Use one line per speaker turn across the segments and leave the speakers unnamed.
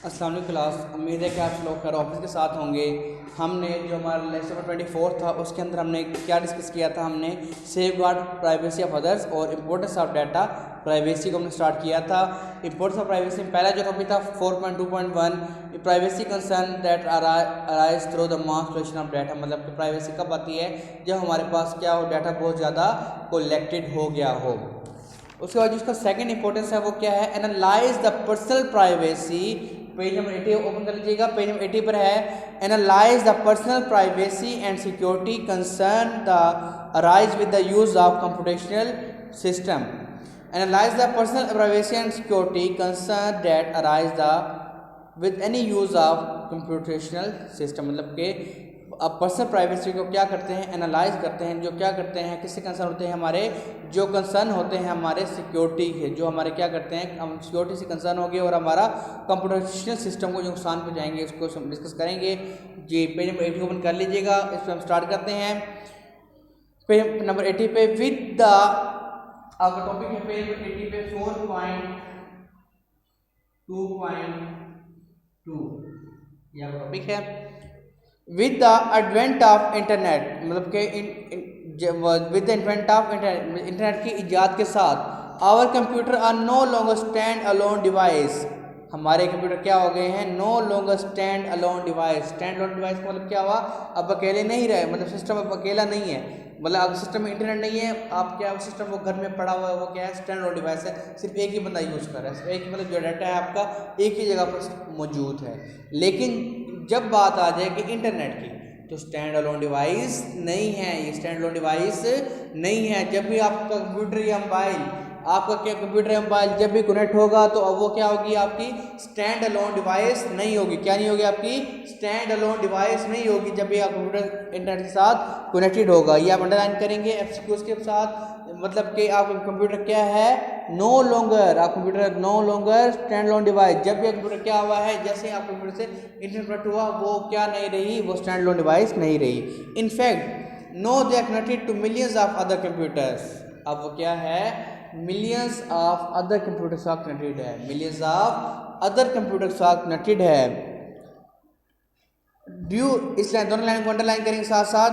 अस्सलाम वालेकुम क्लास। उम्मीद है कि आप लोग खैर ऑफिस के साथ होंगे। हमने जो हमारा लेक्चर नंबर 24 था उसके अंदर हमने क्या डिस्कस किया था, हमने safe guard privacy of others और इम्पोर्टेंस ऑफ डाटा प्राइवेसी को हमने स्टार्ट किया था। इम्पोर्टेंस ऑफ प्राइवेसी में पहला जो टॉपिक था 4.2.1 privacy concern that arise through the mass collection of data. मतलब कि प्राइवेसी कब आती है, जब हमारे पास क्या हो, डाटा बहुत ज़्यादा कलेक्टेड हो गया हो। उसके बाद जिसका सेकंड इंपॉर्टेंस है वो क्या है, analyse the personal privacy. Page number 80 open कर लीजिएगा, पेज नंबर 80 पर है, analyse the personal privacy and security concern the arise with the use of computational system. Analyse the personal privacy and security concern that arise the with any use of computational system. मतलब कि अब personal privacy को क्या करते हैं, analyse करते हैं। जो क्या करते हैं, किससे कंसर्न होते हैं, हमारे जो कंसर्न होते हैं हमारे सिक्योरिटी के, जो हमारे क्या करते हैं, हम सिक्योरिटी से कंसर्न हो गए और हमारा कंप्यूटेशनल सिस्टम को जो नुकसान पहुंचाएंगे उसको हम डिस्कस करेंगे। जी पेज नंबर 80 ओपन कर लीजिएगा, इस पर हम स्टार्ट करते हैं। पेज नंबर 80 पे विद द आपका टॉपिक है पेज नंबर 80 पे 4.2.2 यह टॉपिक है। With the advent of internet, मतलब कि with the advent of internet की इजाद के साथ our computer are no longer stand alone device. हमारे कंप्यूटर क्या हो गए हैं, no longer stand alone device. Stand alone device का मतलब क्या हुआ, अब अकेले नहीं रहे, मतलब सिस्टम अब अकेला नहीं है। मतलब अब सिस्टम में इंटरनेट नहीं है, आप क्या सिस्टम वो घर में पड़ा हुआ है, वो क्या है, स्टैंड अलोन डिवाइस है। सिर्फ एक ही बंदा यूज़ कर रहा है, एक मतलब जो डाटा है आपका एक ही जगह पर मौजूद है। लेकिन जब बात आ जाए कि इंटरनेट की, तो स्टैंड अलोन डिवाइस नहीं है, ये स्टैंड अलोन डिवाइस नहीं है। जब भी आपका कंप्यूटर या मोबाइल, आपका क्या कंप्यूटर या मोबाइल जब भी कनेक्ट होगा तो अब वो क्या होगी, आपकी स्टैंड अलोन डिवाइस नहीं होगी। क्या नहीं होगी, आपकी स्टैंड अलोन डिवाइस नहीं होगी जब भी आप कंप्यूटर इंटरनेट के साथ कनेक्टेड होगा। ये आप अंडरलाइन करेंगे एमसीक्यूज के साथ। मतलब कि आपका कंप्यूटर क्या है, नो लॉन्गर, आप computer no longer stand alone device. जब भी कंप्यूटर क्या हुआ है, जैसे आप कंप्यूटर से इंटरनेट कनेक्ट हुआ, वो क्या नहीं रही, वो स्टैंड अलोन डिवाइस नहीं रही। In fact no they are connected to millions of other computers. अब वो क्या है, मिलियंस ऑफ अदर कंप्यूटर साथ कनेक्टेड है, मिलियंस ऑफ अदर कंप्यूटर साथ कनेक्टेड है। ड्यू, इस लाइन दोनों लाइन को अंडरलाइन करेंगे साथ साथ।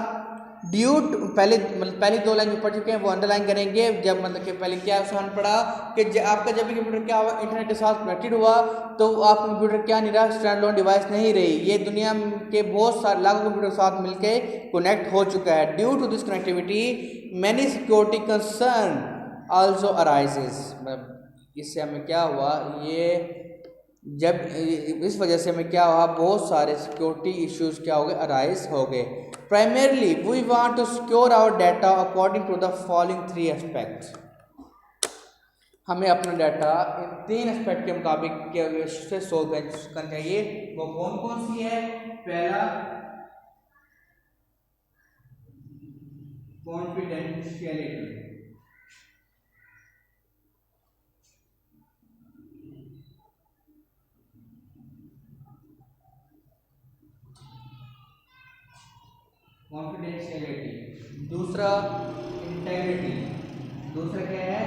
ड्यू पहले मतलब पहली दो लाइन जो पढ़ चुके हैं वो अंडरलाइन करेंगे। जब मतलब कि पहले क्या हमने पढ़ा कि आपका जब भी कंप्यूटर क्या हुआ, इंटरनेट के साथ कनेक्टेड हुआ, तो आपका कंप्यूटर क्या नहीं रहा, स्टैंड अलोन डिवाइस नहीं रही। ये दुनिया के बहुत सारे लाखों कंप्यूटर के साथ मिलके कनेक्ट हो चुका है। Due to this connectivity many security concern also arises. मतलब इससे हमें क्या हुआ, ये जब इस वजह से हमें क्या हुआ, बहुत सारे सिक्योरिटी इश्यूज क्या हो गए, अराइज हो गए। Primarily we want to secure our data according to the following three aspects. हमें अपना डाटा इन तीन एस्पेक्ट के मुताबिक से सोल्व करना चाहिए। वो कौन कौन सी है, पहला कॉन्फिडेंशियलिटी, कॉन्फिडेंशियलिटी। दूसरा इंटेग्रिटी, दूसरा क्या है,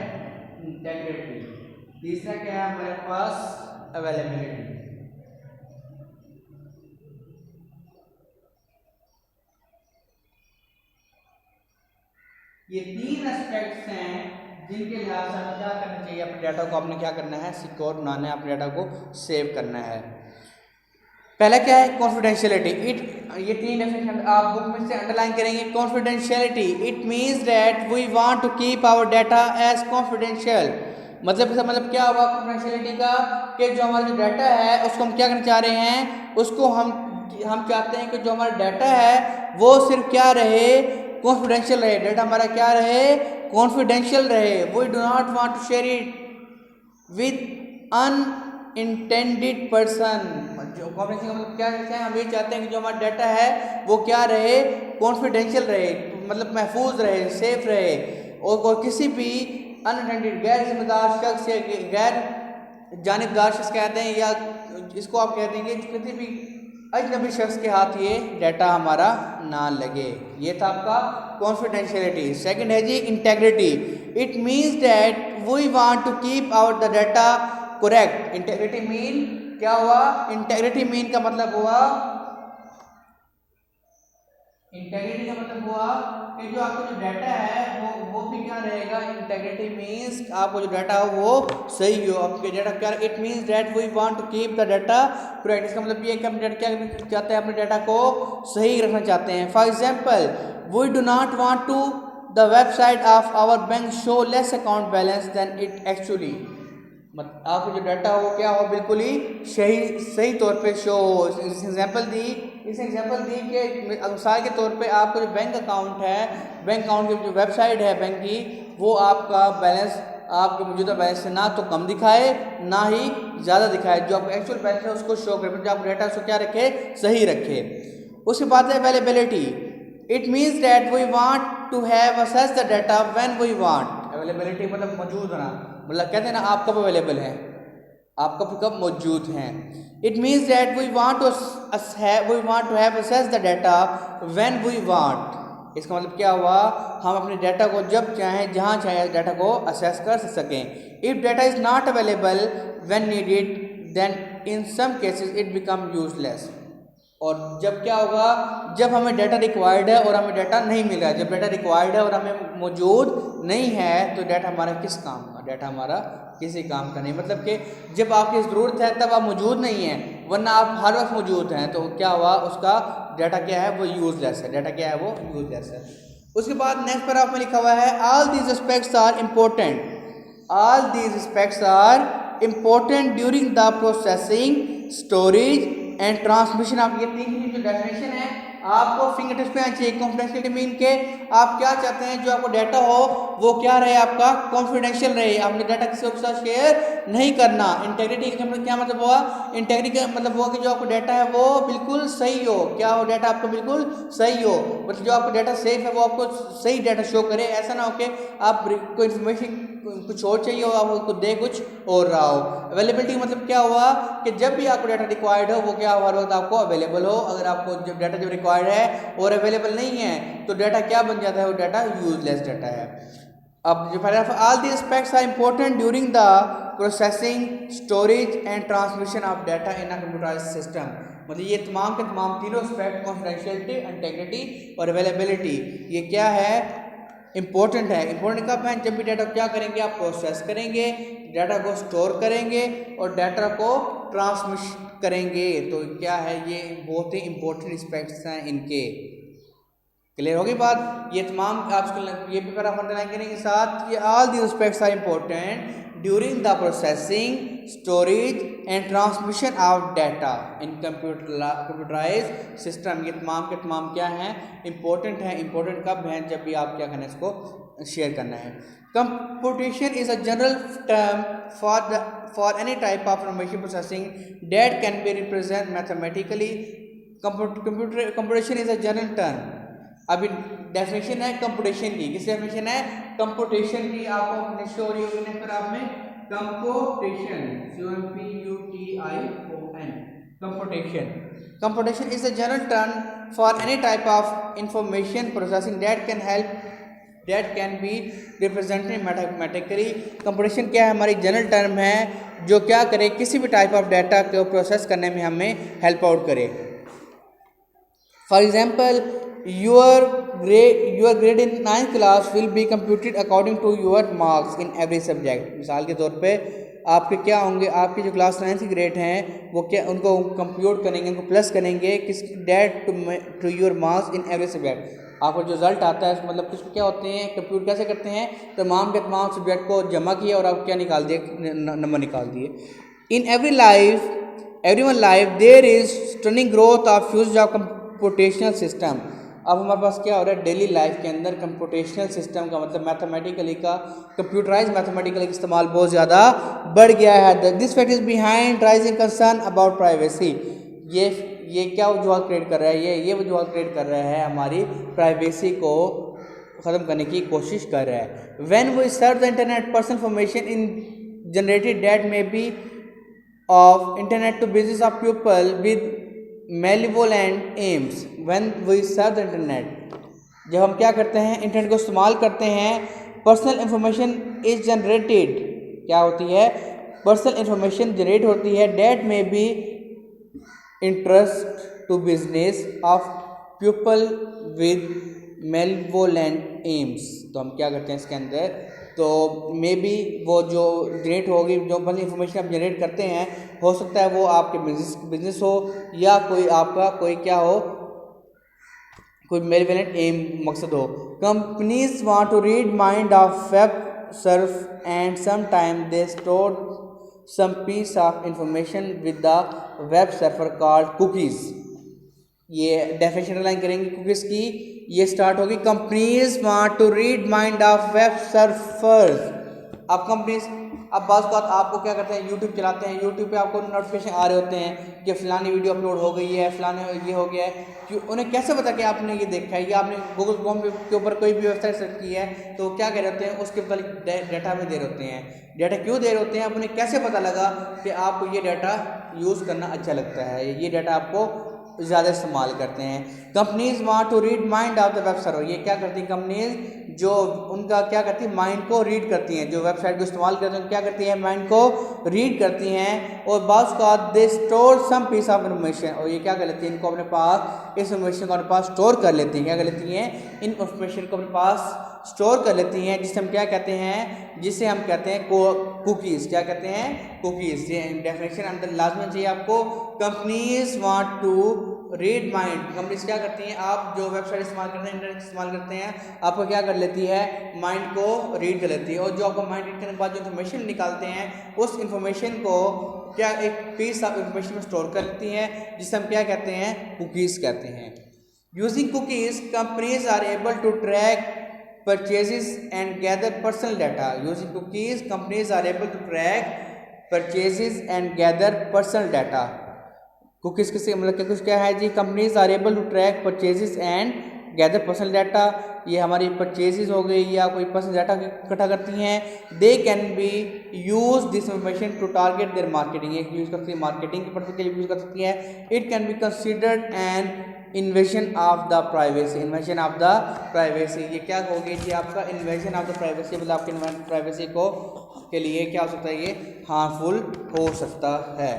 इंटेग्रिटी। तीसरा क्या है हमारे पास, अवेलेबिलिटी। ये तीन एस्पेक्ट्स हैं जिनके लिहाज से हमें क्या करना चाहिए, अपने डाटा को आपने क्या करना है, सिक्योर बनाना है, अपने डाटा को सेव करना है। पहला क्या है, कॉन्फिडेंशियलिटी। ये तीन डेफिनेशन आप बुक में से अंडरलाइन करेंगे। Confidentiality, it means that we want to keep our data as confidential. मतलब क्या हुआ कॉन्फिडेंशियलिटी का, कि जो हमारा जो डाटा है उसको हम क्या करना चाह रहे हैं, उसको हम चाहते हैं कि जो हमारा डाटा है वो सिर्फ क्या रहे, कॉन्फिडेंशियल रहे। डाटा हमारा क्या रहे, कॉन्फिडेंशियल रहे। We do not want to share it with unintended person. जो कॉन्फिडेंशियल का मतलब क्या है, हम ये चाहते हैं कि जो हमारा डाटा है वो क्या रहे, कॉन्फिडेंशियल रहे, मतलब महफूज रहे, सेफ रहे, और किसी भी अनअटेंडेड गैर जिम्मेदार शख्स या गैर जानिबदार शख्स कहते हैं, या इसको आप कह देंगे किसी भी अजनबी शख्स के हाथ ये डाटा हमारा ना लगे। ये था आपका कॉन्फिडेंशियलिटी। सेकंड है जी integrity. It means that we want to keep our the data correct. Integrity mean क्या हुआ, इंटेग्रिटी मीन का मतलब हुआ, इंटेग्रिटी का मतलब हुआ कि जो आपका जो डाटा है वो भी क्या रहेगा, इंटेग्रिटी मीन्स आपको जो डाटा हो वो सही हो, आपके डाटा क्या, it means that we want to keep the data correct. इसका मतलब ये कि हम डाटा क्या चाहते हैं, अपने डाटा को सही रखना चाहते हैं। For example, we do not want to the website of our bank show less account balance than it actually, मतलब आपको जो डाटा हो क्या हो, बिल्कुल ही सही तौर पे शो हो। इस एग्जांपल दी कि मिसाल के तौर पे आपका जो बैंक अकाउंट है, बैंक अकाउंट की जो वेबसाइट है बैंक की, वो आपका बैलेंस आपके मौजूदा बैलेंस से ना तो कम दिखाए ना ही ज़्यादा दिखाए, जो आपका एक्चुअल बैलेंस है उसको शो करे, जो आपका डाटा उसको क्या रखे, सही रखे। उसके बाद है availability, it means that we want to have access the data when we want. Availability मतलब मौजूद होना, मतलब कहते हैं ना आप कब अवेलेबल हैं, आप कब मौजूद हैं। It means that we want to have access the data when we want. इसका मतलब क्या हुआ, हम अपने डाटा को जब चाहें जहाँ चाहें डाटा को एक्सेस कर सकें। If data is not available when needed then in some cases it become useless. और जब क्या होगा, जब हमें डाटा रिक्वायर्ड है और हमें डाटा नहीं मिल रहा है, जब डाटा रिक्वायर्ड है और हमें मौजूद नहीं है तो डाटा हमारा किस काम का, डाटा हमारा किसी काम का नहीं, मतलब कि जब आपकी ज़रूरत है तब आप मौजूद नहीं हैं, वरना आप हर वक्त मौजूद हैं, तो क्या हुआ, उसका डाटा क्या है, वो यूजलेस है, डाटा क्या है, वो यूजलेस है। उसके बाद नेक्स्ट पैराग्राफ में लिखा हुआ है, all these aspects are important, all these aspects are important during the processing, storage and transmission. आप ये तीन की जो डेफिनेशन है आपको फिंगर टिप्स पे आनी चाहिए। कॉन्फिडेंशियलिटी मीन के आप क्या चाहते हैं, जो आपको डाटा हो वो क्या रहे, आपका कॉन्फिडेंशियल रहे, आपने डाटा किसी के साथ शेयर नहीं करना। इंटेग्रिटी का क्या मतलब हुआ, इंटेग्रिटी का मतलब हुआ कि जो आपको डाटा है वो बिल्कुल सही हो, क्या हो, डाटा आपको बिल्कुल सही हो, मतलब जो आपका डाटा सेफ है वो आपको सही डाटा शो करे, ऐसा ना हो कि आप कोई इन्फॉर्मेशन कुछ और चाहिए हो, आपको कुछ दे कुछ और रहा हो। अवेलेबिलिटी मतलब क्या हुआ कि जब भी आपको डाटा रिक्वायर्ड हो वो क्या हो, हर वक्त आपको अवेलेबल हो। अगर आपको जब डाटा जब रिक्वायर्ड है और अवेलेबल नहीं है तो डाटा क्या बन जाता है, वो डाटा यूजलेस डाटा है। अब जो paragraph, all the aspects are important during the processing, storage and transmission of data in a computerized system, मतलब ये तमाम के तमाम तीनों एस्पेक्ट, कॉन्फिडेंशियलिटी, इंटेग्रिटी और अवेलेबिलिटी, ये क्या है, इंपॉर्टेंट है। इंपॉर्टेंट कब है, जब भी डाटा क्या करेंगे, आप प्रोसेस करेंगे, डाटा को स्टोर करेंगे और डाटा को ट्रांसमिट करेंगे, तो क्या है, ये बहुत ही इंपॉर्टेंट एस्पेक्ट्स हैं इनके। क्लियर होगी बात, ये तमाम आप ये भी पैराग्राफ अंडरलाइन करने के साथ, ये all the aspects are important during the processing, storage and transmission of data in computerized system, ये तमाम के तमाम क्या हैं, इंपॉर्टेंट हैं। इंपॉर्टेंट कब हैं, जब भी आप क्या करना है, इसको शेयर करना है। Computation is a general term for any type of information processing that can be represent mathematically. Computation is a general term, अभी डेफिनेशन है कंप्यूटेशन की, किस डेफिनेशन है, कंप्यूटेशन की, आपको अपने शो रही होगी नेक्स्ट पैराग्राफ में, computation, COMPUTION, computation. Computation is a general term for any type of information processing that can be represented mathematically. Computation क्या है, हमारी जनरल टर्म है जो क्या करे, किसी भी टाइप ऑफ डाटा को प्रोसेस करने में हमें हेल्प आउट करे। For example, your grade in 9th class will be computed according to your marks in every subject। मिसाल के तौर पे आपके क्या होंगे, आपके जो क्लास 9th की ग्रेड हैं वो क्या, उनको कंप्यूट करेंगे, उनको प्लस करेंगे किस date to your marks in every subject. आपको जो रिजल्ट आता है मतलब किस क्या होते हैं, कंप्यूट कैसे करते हैं, तमाम के तमाम सब्जेक्ट को जमा किया और आप क्या निकाल दिए, नंबर निकाल दिए। In everyone life there is stunning growth of use of computational system. अब हमारे पास क्या हो रहा है, डेली लाइफ के अंदर कंप्यूटेशनल सिस्टम का मतलब मैथमेटिकली का, कंप्यूटराइज मैथमेटिकल का इस्तेमाल बहुत ज़्यादा बढ़ गया है। This fact is behind rising concern about privacy. ये क्या वजूहत क्रिएट कर रहा है, ये वजूहत क्रिएट कर रहा है, हमारी प्राइवेसी को ख़त्म करने की कोशिश कर रहा है। When we search the internet personal information in generated that may be of internet to business of people with malevolent aims। when we search the internet, जब हम क्या करते हैं, इंटरनेट को इस्तेमाल करते हैं, पर्सनल इंफॉर्मेशन इज जनरेटेड, क्या होती है, पर्सनल इंफॉर्मेशन जनरेट होती है that may be interest to business of people with malevolent aims. तो हम क्या करते हैं इसके अंदर, तो मे बी वो जो जनरेट होगी, जो पर्सनल इंफॉर्मेशन आप जनरेट करते हैं, हो सकता है वो आपके बिजनेस हो या कोई आपका कोई क्या हो, कोई मेलवोलेंट एम मकसद हो। Companies want to read mind of web surf and sometime they store some piece of information with the web server called cookies। ये डेफिनेशन लाइन करेंगे कुकीज़ की, ये स्टार्ट होगी companies want to read mind of web surfers. अब companies, अब बात आपको क्या करते हैं, यूट्यूब चलाते हैं, यूट्यूब पे आपको नोटिफिकेशन आ रहे होते हैं कि फलानी वीडियो अपलोड हो गई है, फलाने ये हो गया है, कि उन्हें कैसे पता कि आपने ये देखा है या आपने गूगल क्रोम के ऊपर कोई भी वेबसाइट सर्च की है, तो क्या कह रहे होते हैं उसके मतलब डाटा में दे रहे होते हैं। डाटा क्यों दे रहे होते हैं, आप उन्हें कैसे पता लगा कि आपको ये डाटा यूज़ करना अच्छा लगता है, ये डाटा आपको ज़्यादा इस्तेमाल करते हैं। Companies want to read mind of the web server, ये क्या करती हैं कंपनीज, जो उनका क्या करती है माइंड को रीड करती हैं, जो वेबसाइट को इस्तेमाल करते हैं क्या करती हैं माइंड को रीड करती हैं, और बाज़ का they store some piece of information, और ये क्या कर लेती हैं इनको अपने पास, इस इन्फॉर्मेशन को अपने पास स्टोर कर लेती हैं, क्या कर लेती हैं इन इन्फॉर्मेशन को अपने पास स्टोर कर लेती हैं, जिसे हम क्या कहते हैं, जिसे हम कहते हैं कुकीज़। क्या कहते हैं कुकीज़। ये डेफिनेशन अंदर लाजमी चाहिए आपको। Companies want to read mind, companies क्या करती हैं, आप जो वेबसाइट इस्तेमाल करते हैं, इंटरनेट इस्तेमाल करते हैं, आपको क्या कर लेती है माइंड को रीड कर लेती है, और जो आपको माइंड रीड करने के बाद जो इन्फॉर्मेशन निकालते हैं उस इन्फॉर्मेशन को क्या एक पीस ऑफ इन्फॉर्मेशन में स्टोर कर लेती हैं, जिसे हम क्या कहते हैं कुकीज़ कहते हैं। Using cookies companies are able to track purchases and gather personal data। Using cookies companies are able to track purchases and gather personal data। Cookies किससे मतलब कुछ क्या है जी, companies are able to track purchases and gather personal data, ये हमारी purchases हो गई या कोई पर्सनल डाटा इकट्ठा करती हैं। They can be use this information to target their marketing, एक यूज़ करती है मार्केटिंग के पर्पज के लिए यूज़ कर सकती है। It can be considered an invasion of the privacy, invasion of the privacy, ये क्या होगी जी आपका इन्वेजन ऑफ द प्राइवेसी, मतलब आपकी प्राइवेसी को के लिए क्या हो सकता है, ये हार्मफुल हो सकता है।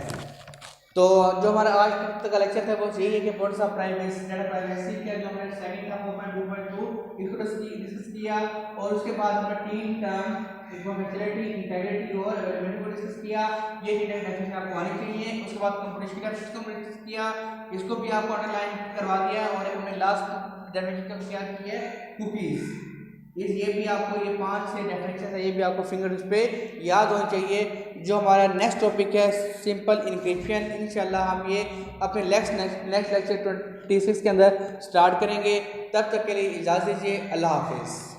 तो जो हमारा आज तक का लेक्चर था वो यही है कि importance of privacy, data privacy का जो हमने सेकंड था 4.2.2 इसको डिस्कस किया, और उसके बाद हमने तीन टर्म कॉन्फिडेंशियलिटी, इंटीग्रिटी और अवेलेबिलिटी को डिस्कस किया। ये तीन डेफिनेशन आपको आनी चाहिए। उसके बाद कंप्यूटेशन का सिस्टम डिस्कस किया, इसको भी आपको अंडरलाइन करवा दिया, और हमने लास्ट डेफिनेशन का क्या किया कुकीज़। ये भी आपको ये 5-6 डेफिनेशन है, ये भी आपको फिंगर्स पे याद होनी चाहिए। जो हमारा नेक्स्ट टॉपिक है सिंपल इंक्रिप्शन, इंशाल्लाह हम ये अपने नेक्स्ट लेक्चर 26 के अंदर स्टार्ट करेंगे। तब तक के लिए इजाज़त दीजिए, अल्लाह हाफिज़।